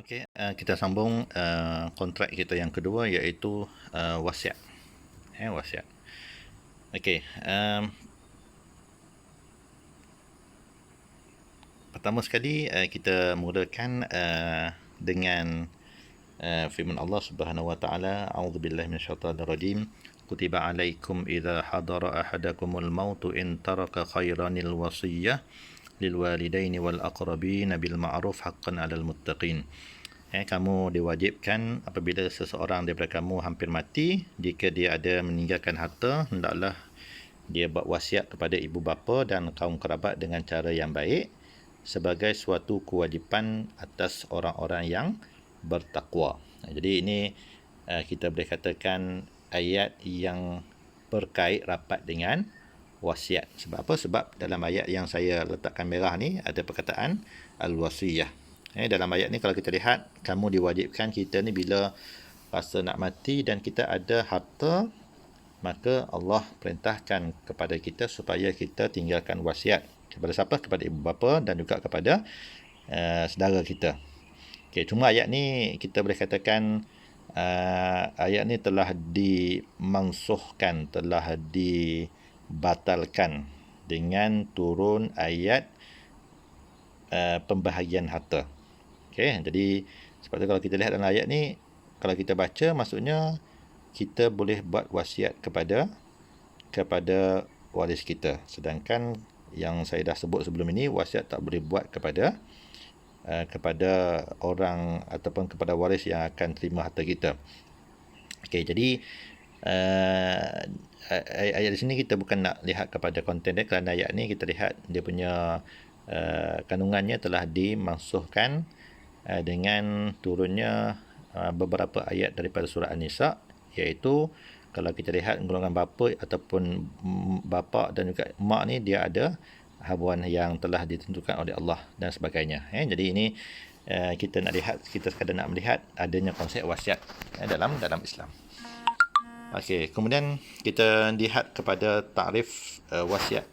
Okey, kita sambung kontrak kita yang kedua, iaitu wasiat. Wasiat. Okey, pertama sekali kita mulakan dengan firman Allah Subhanahu wa taala, a'udzubillahi minasyaitonir rajim. Kutiba alaikum idza hadara ahadakumul mautu in taraka khairanil wasiyyah lil walidaini wal aqrabin bil ma'ruf haqqan 'alal muttaqin. Kamu diwajibkan apabila seseorang daripada kamu hampir mati, jika dia ada meninggalkan harta, hendaklah dia buat wasiat kepada ibu bapa dan kaum kerabat dengan cara yang baik sebagai suatu kewajipan atas orang-orang yang bertakwa. Jadi ini kita boleh katakan ayat yang berkait rapat dengan wasiat. Sebab apa? Sebab dalam ayat yang saya letakkan merah ni ada perkataan al-wasiyah. Dalam ayat ni kalau kita lihat, kamu diwajibkan, kita ni bila rasa nak mati dan kita ada harta, maka Allah perintahkan kepada kita supaya kita tinggalkan wasiat. Kepada siapa? Kepada ibu bapa dan juga kepada saudara kita. Okay, cuma ayat ni kita boleh katakan ayat ni telah dimansuhkan, telah dibatalkan dengan turun ayat pembahagian harta. Okay, jadi sebab tu kalau kita lihat dalam ayat ni, kalau kita baca, maksudnya kita boleh buat wasiat kepada waris kita. Sedangkan yang saya dah sebut sebelum ini, wasiat tak boleh buat kepada orang ataupun kepada waris yang akan terima harta kita. Okay, jadi ayat di sini kita bukan nak lihat kepada konten dia, kerana ayat ni kita lihat dia punya kandungannya telah dimansuhkan dengan turunnya beberapa ayat daripada surah An-Nisa, iaitu kalau kita lihat golongan bapa ataupun bapa dan juga mak ni, dia ada habuan yang telah ditentukan oleh Allah dan sebagainya. Jadi ini kita nak lihat, kita sekadar nak melihat adanya konsep wasiat dalam Islam. Okey, kemudian kita lihat kepada takrif wasiat.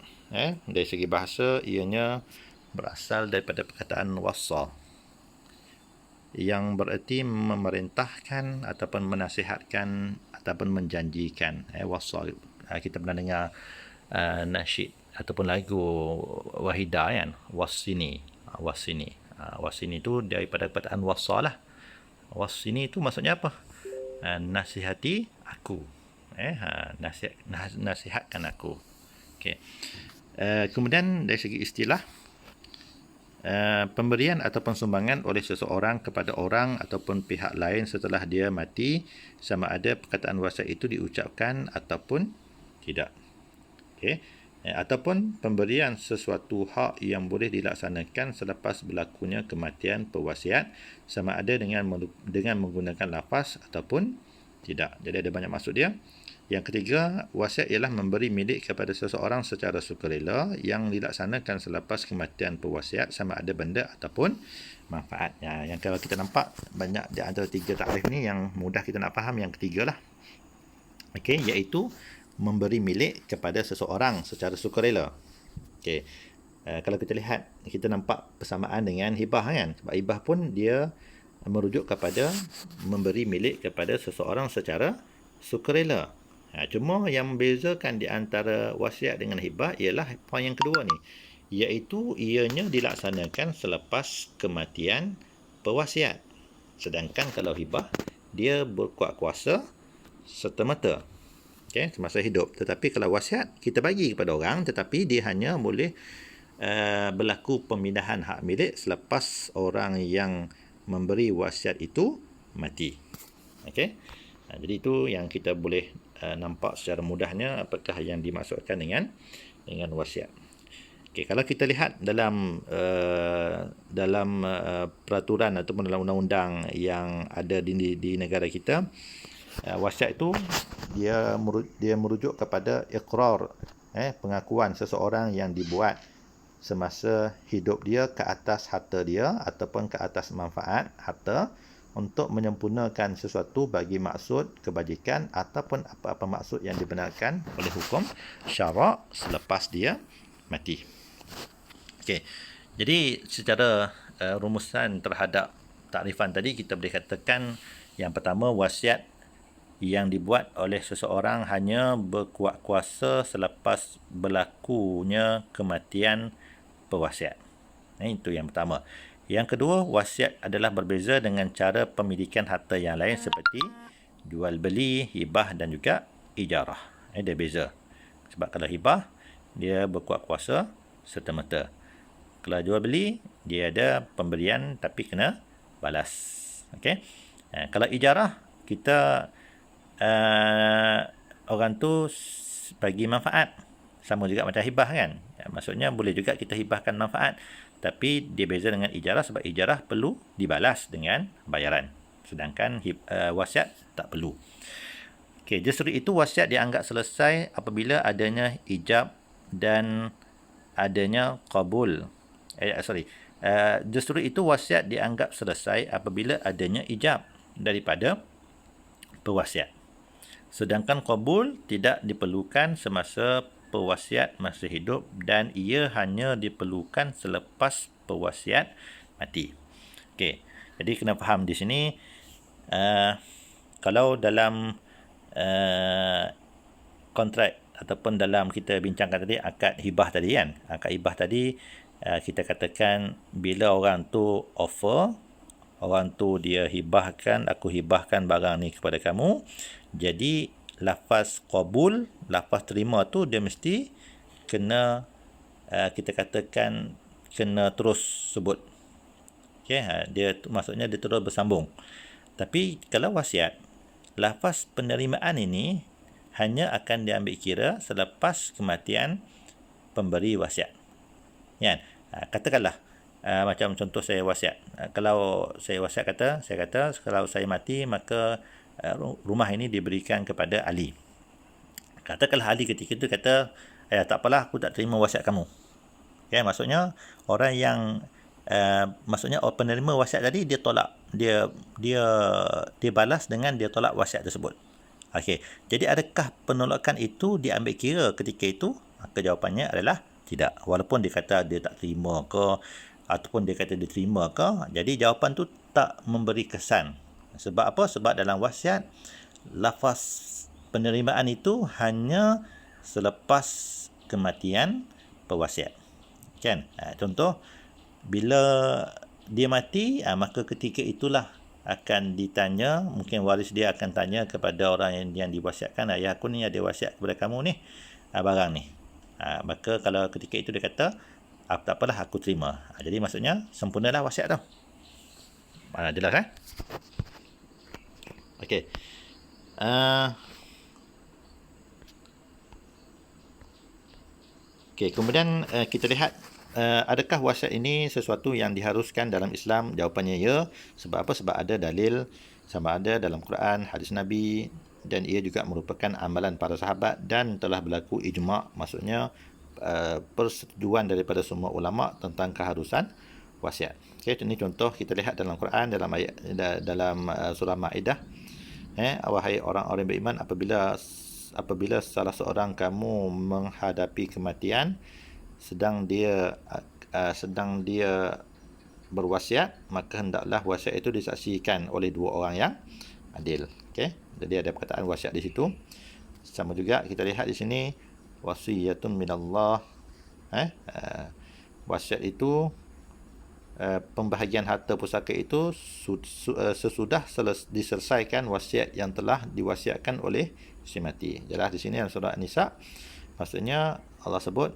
Dari segi bahasa, ianya berasal daripada perkataan wassa, yang bererti memerintahkan ataupun menasihatkan ataupun menjanjikan. Wassa, kita pernah dengar nasyid ataupun lagu Wahidah kan, Wassini. Wassini tu daripada perkataan wassa lah. Wassini tu maksudnya apa? Nasihati aku. Nasihatkan aku. Okay. Kemudian dari segi istilah, pemberian ataupun sumbangan oleh seseorang kepada orang ataupun pihak lain setelah dia mati, sama ada perkataan wasiat itu diucapkan ataupun tidak. Okay. Ataupun pemberian sesuatu hak yang boleh dilaksanakan selepas berlakunya kematian pewasiat, sama ada dengan menggunakan lafaz ataupun tidak. Jadi ada banyak maksud dia. Yang ketiga, wasiat ialah memberi milik kepada seseorang secara sukarela yang dilaksanakan selepas kematian pewasiat, sama ada benda ataupun manfaat. Yang kalau kita nampak banyak di antara tiga takrif ni, yang mudah kita nak faham yang ketiga lah. Okey, iaitu memberi milik kepada seseorang secara sukarela. Okey. Kalau kita lihat, kita nampak persamaan dengan hibah kan? Sebab hibah pun dia merujuk kepada memberi milik kepada seseorang secara sukarela. Cuma yang membezakan di antara wasiat dengan hibah ialah poin yang kedua ni, iaitu ianya dilaksanakan selepas kematian pewasiat. Sedangkan kalau hibah, dia berkuat kuasa serta-merta, semasa hidup. Tetapi kalau wasiat, kita bagi kepada orang, tetapi dia hanya boleh berlaku pemindahan hak milik selepas orang yang memberi wasiat itu mati. Jadi itu yang kita boleh nampak secara mudahnya apakah yang dimaksudkan dengan wasiat. Kalau kita lihat dalam peraturan ataupun dalam undang-undang yang ada di negara kita, wasiat itu dia merujuk kepada iqrar, pengakuan seseorang yang dibuat semasa hidup dia ke atas harta dia ataupun ke atas manfaat harta untuk menyempurnakan sesuatu bagi maksud kebajikan ataupun apa-apa maksud yang dibenarkan oleh hukum syarak selepas dia mati. Okey. Jadi secara rumusan terhadap takrifan tadi kita boleh katakan yang pertama, wasiat yang dibuat oleh seseorang hanya berkuat kuasa selepas berlakunya kematian pewasiat. Itu yang pertama. Yang kedua, wasiat adalah berbeza dengan cara pemilikan harta yang lain seperti jual beli, hibah dan juga ijarah. Dia beza. Sebab kalau hibah, dia berkuat kuasa serta-merta. Kalau jual beli, dia ada pemberian tapi kena balas. Okey. Kalau ijarah, kita orang tu bagi manfaat. Sama juga macam hibah kan. Maksudnya boleh juga kita hibahkan manfaat. Tapi dia beza dengan ijarah sebab ijarah perlu dibalas dengan bayaran. Sedangkan wasiat tak perlu. Okey, justru itu wasiat dianggap selesai apabila adanya ijab dan adanya qabul. Justru itu wasiat dianggap selesai apabila adanya ijab daripada pewasiat. Sedangkan qabul tidak diperlukan semasa pewasiat masih hidup dan ia hanya diperlukan selepas pewasiat mati. Okey, jadi kena faham di sini kalau dalam kontrak ataupun dalam kita bincangkan tadi akad hibah tadi kan. Akad hibah tadi kita katakan bila orang tu offer, orang tu dia hibahkan, aku hibahkan barang ni kepada kamu. Jadi lafaz qabul, lafaz terima tu dia mesti kena kita katakan kena terus sebut. Okey, dia maksudnya dia terus bersambung. Tapi kalau wasiat, lafaz penerimaan ini hanya akan diambil kira selepas kematian pemberi wasiat. Kan? Katakanlah macam contoh saya wasiat. Kalau saya wasiat saya kata kalau saya mati maka rumah ini diberikan kepada Ali. Katakanlah Ali ketika itu kata, tak apalah aku tak terima wasiat kamu. Okay, maksudnya orang yang maksudnya penerima wasiat tadi dia tolak. Dia balas dengan dia tolak wasiat tersebut. Okey. Jadi adakah penolakan itu diambil kira ketika itu? Maka jawapannya adalah tidak. Walaupun dia kata dia tak terima ke ataupun dia kata dia terima ke, jadi jawapan tu tak memberi kesan. Sebab apa? Sebab dalam wasiat lafaz penerimaan itu hanya selepas kematian pewasiat. Kan? Contoh bila dia mati, maka ketika itulah akan ditanya, mungkin waris dia akan tanya kepada orang yang diwasiatkan, ayah aku ni ada wasiat kepada kamu ni, barang ni. Maka kalau ketika itu dia kata, tak apalah aku terima. Jadi maksudnya sempurnalah wasiat tu. Jelas kan? Okey. Okey, kemudian kita lihat adakah wasiat ini sesuatu yang diharuskan dalam Islam? Jawapannya ya. Sebab apa? Sebab ada dalil sama ada dalam Quran, hadis Nabi, dan ia juga merupakan amalan para sahabat dan telah berlaku ijma', maksudnya persetujuan daripada semua ulama tentang keharusan wasiat. Okey, ini contoh kita lihat dalam Quran dalam ayat dalam surah Maidah. Wahai orang-orang beriman, apabila salah seorang kamu menghadapi kematian sedang dia berwasiat, maka hendaklah wasiat itu disaksikan oleh dua orang yang adil. Okey, jadi ada perkataan wasiat di situ. Sama juga kita lihat di sini wasiyatun minallah. Wasiat itu pembahagian harta pusaka itu sesudah diselesaikan wasiat yang telah diwasiatkan oleh si mati. Jelas di sini dalam surah An-Nisa, maksudnya Allah sebut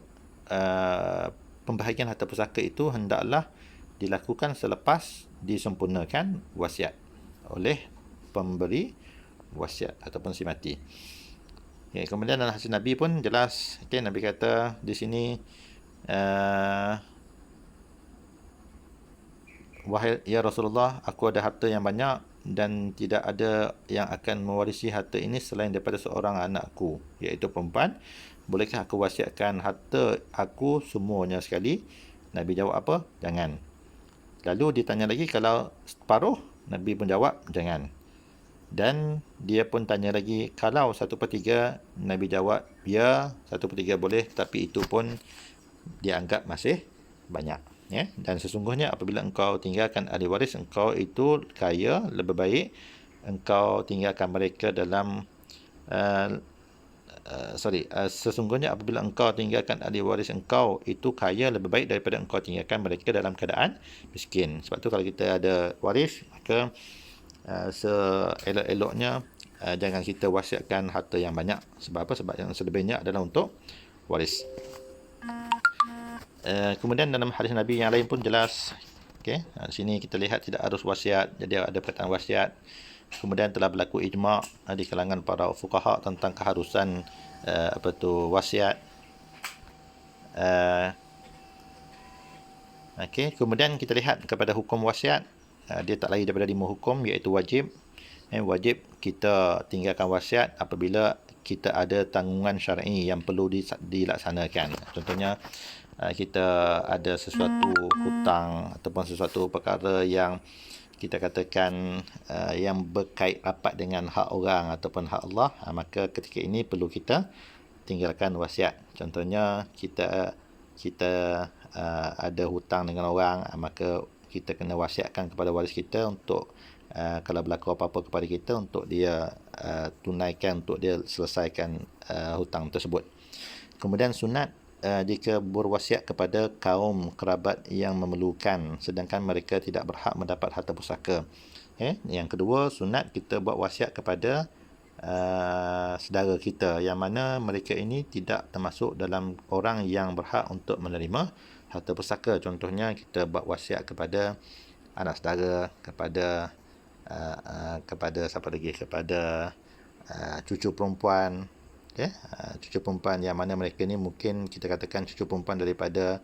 pembahagian harta pusaka itu hendaklah dilakukan selepas disempurnakan wasiat oleh pemberi wasiat ataupun si mati. Okay, kemudian dalam hadis Nabi pun jelas. Okay, Nabi kata di sini, wahai ya Rasulullah, aku ada harta yang banyak dan tidak ada yang akan mewarisi harta ini selain daripada seorang anakku, iaitu perempuan. Bolehkah aku wasiatkan harta aku semuanya sekali? Nabi jawab apa? Jangan. Lalu ditanya lagi, kalau separuh? Nabi pun jawab, jangan. Dan dia pun tanya lagi, kalau 1/3? Nabi jawab, ya, 1/3 boleh, tapi itu pun dianggap masih banyak. Ya, dan sesungguhnya apabila engkau tinggalkan ahli waris engkau itu kaya, lebih baik engkau tinggalkan mereka dalam sesungguhnya apabila engkau tinggalkan ahli waris engkau itu kaya, lebih baik daripada engkau tinggalkan mereka dalam keadaan miskin. Sebab tu kalau kita ada waris, maka seelok-eloknya jangan kita wasiatkan harta yang banyak. Sebab apa? Sebab yang selebihnya adalah untuk waris. Kemudian dalam hadis Nabi yang lain pun jelas. Okey, di sini kita lihat tidak harus wasiat, jadi ada perkataan wasiat. Kemudian telah berlaku ijma' di kalangan para fuqaha tentang keharusan wasiat. Okey, kemudian kita lihat kepada hukum wasiat, dia tak lain daripada 5 hukum, iaitu wajib. Wajib kita tinggalkan wasiat apabila kita ada tanggungan syar'i yang perlu dilaksanakan. Contohnya kita ada sesuatu hutang ataupun sesuatu perkara yang kita katakan yang berkait rapat dengan hak orang ataupun hak Allah, maka ketika ini perlu kita tinggalkan wasiat. Contohnya kita ada hutang dengan orang, maka kita kena wasiatkan kepada waris kita untuk kalau berlaku apa-apa kepada kita untuk dia tunaikan, untuk dia selesaikan hutang tersebut. Kemudian sunat jika berwasiat kepada kaum kerabat yang memerlukan sedangkan mereka tidak berhak mendapat harta pusaka. Yang kedua, sunat kita buat wasiat kepada saudara kita yang mana mereka ini tidak termasuk dalam orang yang berhak untuk menerima harta pusaka. Contohnya kita buat wasiat kepada anak saudara, kepada siapa lagi, kepada cucu perempuan. Cucu perempuan yang mana mereka ni mungkin kita katakan cucu perempuan daripada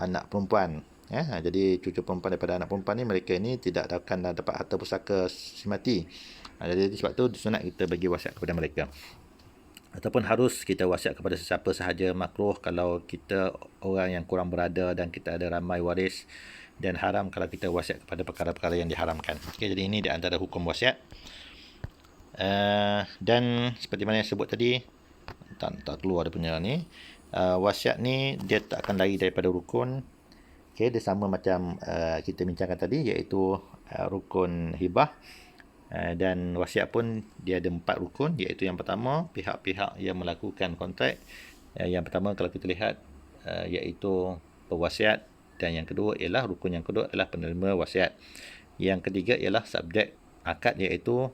anak perempuan. Jadi cucu perempuan daripada anak perempuan ni, mereka ni tidak akan dapat harta pusaka semati. Jadi sebab tu sunat kita bagi wasiat kepada mereka. Ataupun harus kita wasiat kepada sesiapa sahaja, makruh kalau kita orang yang kurang berada dan kita ada ramai waris, dan haram kalau kita wasiat kepada perkara-perkara yang diharamkan. Jadi ini di antara hukum wasiat. Dan seperti mana yang sebut tadi, tak keluar dia punya ni, wasiat ni dia tak akan lari daripada rukun. Dia sama macam kita bincangkan tadi, iaitu rukun hibah. Dan wasiat pun dia ada 4 rukun, iaitu yang pertama pihak-pihak yang melakukan kontrak. Yang pertama kalau kita lihat iaitu pewasiat, dan yang kedua ialah rukun yang kedua ialah penerima wasiat. Yang ketiga ialah subjek akad, iaitu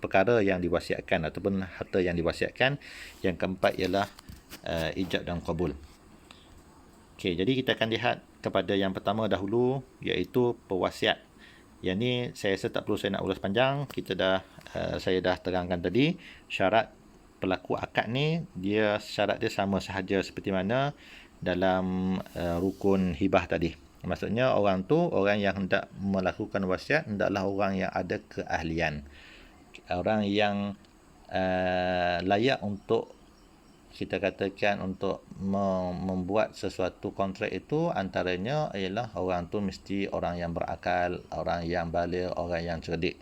perkara yang diwasiatkan ataupun harta yang diwasiatkan. Yang keempat ialah ijab dan qabul. Okey, jadi kita akan lihat kepada yang pertama dahulu, iaitu pewasiat. Yang ni saya rasa tak perlu saya nak ulas panjang. Saya dah terangkan tadi syarat pelaku akad ni, syarat dia sama sahaja seperti mana dalam rukun hibah tadi. Maksudnya orang yang hendak melakukan wasiat hendaklah orang yang ada keahlian, orang yang layak untuk kita katakan untuk membuat sesuatu kontrak itu. Antaranya ialah orang tu mesti orang yang berakal, orang yang baligh, orang yang cerdik.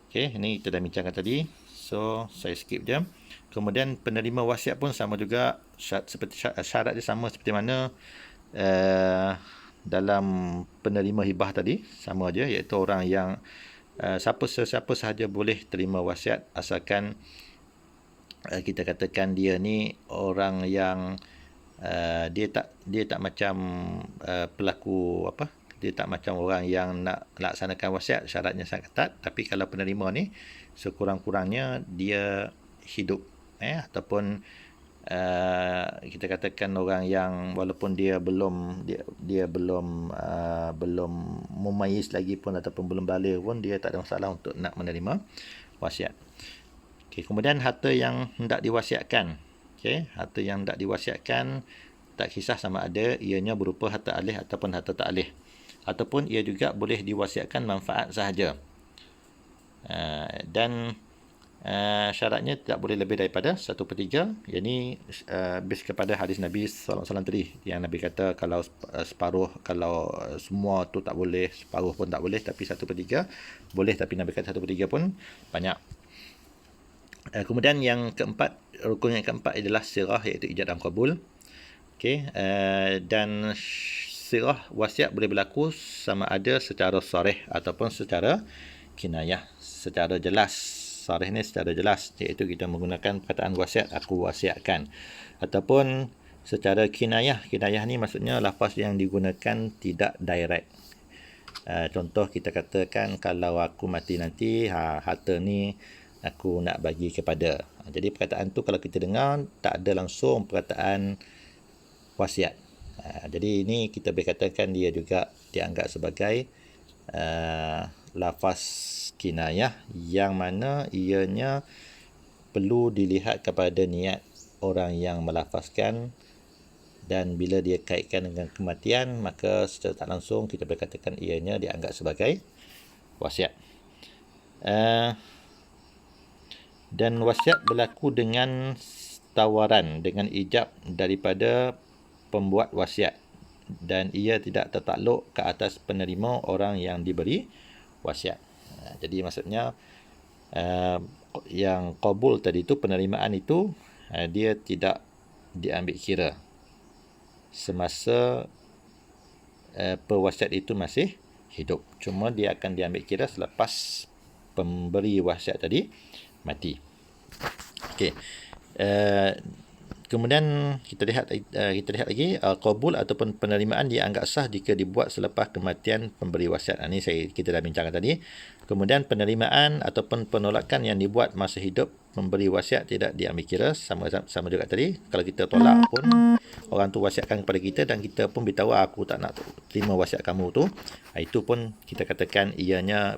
Okey, ini kita dah bincangkan tadi, so saya skip je. Kemudian penerima wasiat pun sama juga, syarat dia sama seperti mana dalam penerima hibah tadi, sama aja, iaitu orang yang siapa sahaja boleh terima wasiat asalkan kita katakan dia ni orang yang dia tak macam pelaku dia tak macam orang yang nak laksanakan wasiat, syaratnya sangat ketat. Tapi kalau penerima ni sekurang-kurangnya dia hidup ataupun kita katakan orang yang walaupun dia belum memayis lagi pun ataupun belum baligh pun, dia tak ada masalah untuk nak menerima wasiat. Kemudian harta yang hendak diwasiatkan. Harta yang hendak diwasiatkan tak kisah sama ada ianya berupa harta alih ataupun harta tak alih, ataupun ia juga boleh diwasiatkan manfaat sahaja. Dan syaratnya tidak boleh lebih daripada 1/3. Yang ni base kepada hadis Nabi SAW tadi, yang Nabi kata kalau separuh, kalau semua tu tak boleh, separuh pun tak boleh, tapi 1/3 boleh. Tapi Nabi kata 1/3 pun banyak. Kemudian yang keempat, rukun yang keempat adalah sirah, iaitu ijab dan qabul. Dan sirah wasiat boleh berlaku sama ada secara sarih ataupun secara kinayah, secara jelas. Sarih ni secara jelas, iaitu kita menggunakan perkataan wasiat, aku wasiatkan. Ataupun secara kinayah. Kinayah ni maksudnya lafaz yang digunakan tidak direct. Contoh kita katakan, kalau aku mati nanti, harta ni aku nak bagi kepada. Jadi perkataan tu kalau kita dengar, tak ada langsung perkataan wasiat. Jadi ini kita boleh katakan dia juga dianggap sebagai lafaz kinayah, yang mana ianya perlu dilihat kepada niat orang yang melafazkan, dan bila dia kaitkan dengan kematian, maka secara tak langsung kita boleh katakan ianya dianggap sebagai wasiat. Dan wasiat berlaku dengan tawaran, dengan ijab daripada pembuat wasiat, dan ia tidak tertakluk ke atas penerima orang yang diberi wasiat. Jadi maksudnya yang qabul tadi itu, penerimaan itu, dia tidak diambil kira semasa pewasiat itu masih hidup. Cuma dia akan diambil kira selepas pemberi wasiat tadi mati. Okey. Kemudian kita lihat lagi, qabul ataupun penerimaan dianggap sah jika dibuat selepas kematian pemberi wasiat. Ini kita dah bincangkan tadi. Kemudian penerimaan ataupun penolakan yang dibuat masa hidup memberi wasiat tidak diambil kira, sama juga tadi. Kalau kita tolak pun, orang tu wasiatkan kepada kita dan kita pun beritahu aku tak nak terima wasiat kamu tu, itu pun kita katakan ianya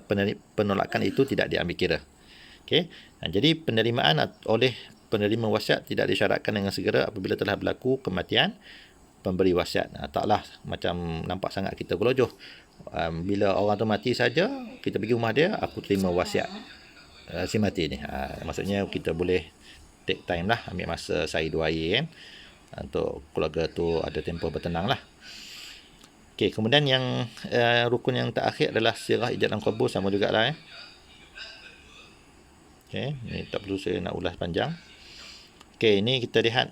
penolakan itu tidak diambil kira. Okey. Jadi penerimaan oleh penerima wasiat tidak disyaratkan dengan segera apabila telah berlaku kematian pemberi wasiat. Taklah macam nampak sangat kita gelojoh. Bila orang tu mati saja, kita pergi rumah dia, aku terima wasiat si mati ni. Maksudnya kita boleh take time lah, ambil masa saya 2 hari kan, untuk keluarga tu ada tempoh bertenang lah. Okey, kemudian yang rukun yang terakhir adalah sirah ijab dan qabul, sama jugalah. Okey, ni tak perlu saya nak ulas panjang. Okey, ini kita lihat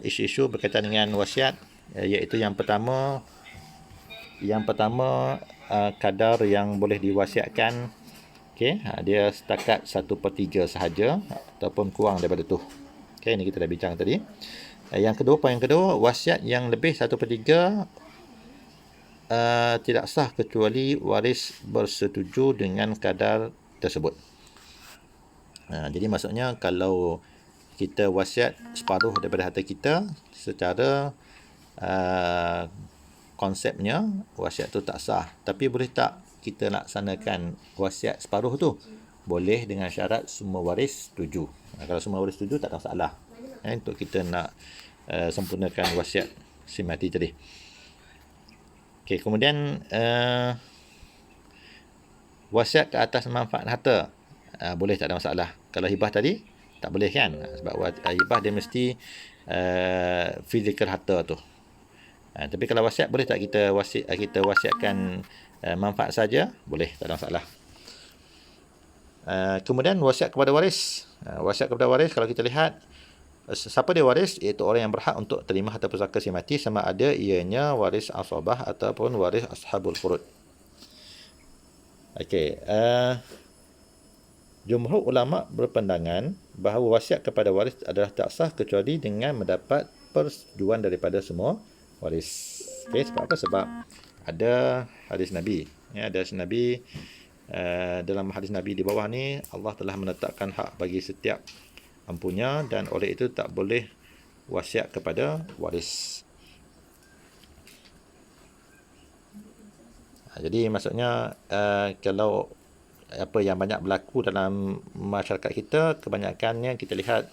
isu-isu berkaitan dengan wasiat, iaitu yang pertama kadar yang boleh diwasiatkan. Okey, dia setakat 1/3 sahaja ataupun kurang daripada tu. Okey, ini kita dah bincang tadi. Poin yang kedua, wasiat yang lebih 1/3 tidak sah kecuali waris bersetuju dengan kadar tersebut. Jadi maksudnya kalau kita wasiat separuh daripada harta kita, secara konsepnya wasiat tu tak sah. Tapi boleh tak kita laksanakan wasiat separuh tu? Boleh, dengan syarat semua waris setuju. Kalau semua waris setuju, tak ada masalah untuk kita nak sempurnakan wasiat si mati tadi. Okey, kemudian wasiat ke atas manfaat harta, boleh, tak ada masalah. Kalau hibah tadi tak boleh kan, sebab hibah dia mesti fizikal harta tu. Tapi kalau wasiat, boleh tak kita wasiatkan manfaat saja? Boleh, tak ada masalah. Kemudian wasiat kepada waris. Wasiat kepada waris, kalau kita lihat siapa dia waris, iaitu orang yang berhak untuk terima harta pusaka si mati, sama ada ianya waris asabah ataupun waris ashabul furud. Okey, jumhur ulama berpandangan bahawa wasiat kepada waris adalah tak sah kecuali dengan mendapat persetujuan daripada semua waris. Okey, sebab apa? Sebab ada hadis Nabi. Ada hadis Nabi. Dalam hadis Nabi di bawah ni, Allah telah menetapkan hak bagi setiap empunya, dan oleh itu tak boleh wasiat kepada waris. Jadi maksudnya kalau apa yang banyak berlaku dalam masyarakat kita, kebanyakannya kita lihat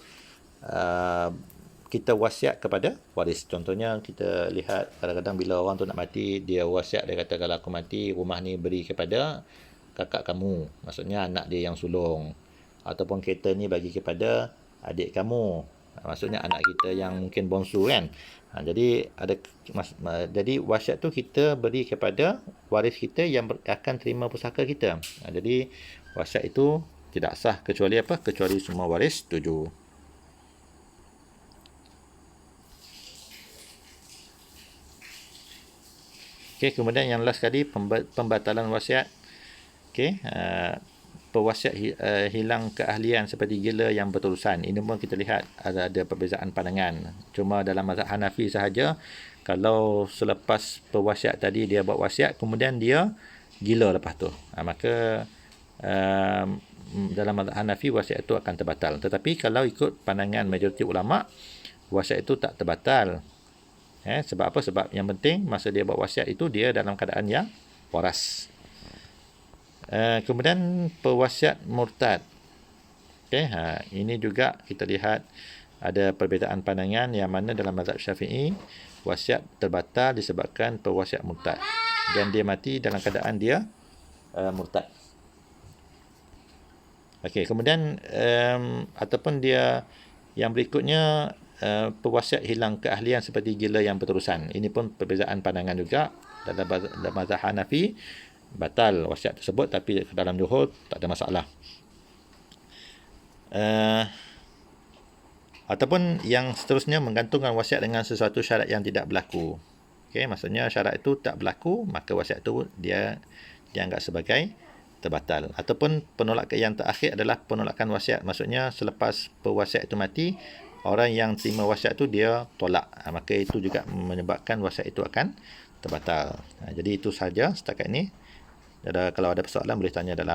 kita wasiat kepada waris. Contohnya kita lihat kadang-kadang bila orang tu nak mati, dia wasiat, dia kata kalau aku mati, rumah ni beri kepada kakak kamu, maksudnya anak dia yang sulung, ataupun kereta ni bagi kepada adik kamu, maksudnya anak kita yang mungkin bongsu kan. Jadi wasiat tu kita beri kepada waris kita yang akan terima pusaka kita. Jadi wasiat itu tidak sah kecuali apa? Kecuali semua waris setuju. Okey, kemudian yang last sekali pembatalan wasiat. Okey, pewasiat hilang keahlian seperti gila yang berterusan. Ini pun kita lihat ada perbezaan pandangan. Cuma dalam mazhab Hanafi sahaja, kalau selepas pewasiat tadi dia buat wasiat, kemudian dia gila lepas tu, maka dalam mazhab Hanafi wasiat itu akan terbatal. Tetapi kalau ikut pandangan majoriti ulama, wasiat itu tak terbatal. Sebab apa? Sebab yang penting masa dia buat wasiat itu dia dalam keadaan yang waras. Kemudian pewasiat murtad. Okey, ini juga kita lihat ada perbezaan pandangan, yang mana dalam mazhab Syafi'i wasiat terbatal disebabkan pewasiat murtad, dan dia mati dalam keadaan dia murtad. Okey, kemudian ataupun dia yang berikutnya, pewasiat hilang keahlian seperti gila yang berterusan. Ini pun perbezaan pandangan juga dalam mazhab Hanafi, batal wasiat tersebut, tapi dalam zuhur tak ada masalah. Ataupun yang seterusnya, menggantungkan wasiat dengan sesuatu syarat yang tidak berlaku. Okey, maksudnya syarat itu tak berlaku, maka wasiat itu dia dianggap sebagai terbatal. Ataupun penolakan yang terakhir adalah penolakan wasiat. Maksudnya selepas pewasiat itu mati, orang yang terima wasiat itu dia tolak, maka itu juga menyebabkan wasiat itu akan terbatal. Jadi itu sahaja setakat ini. Kalau ada persoalan boleh tanya dalam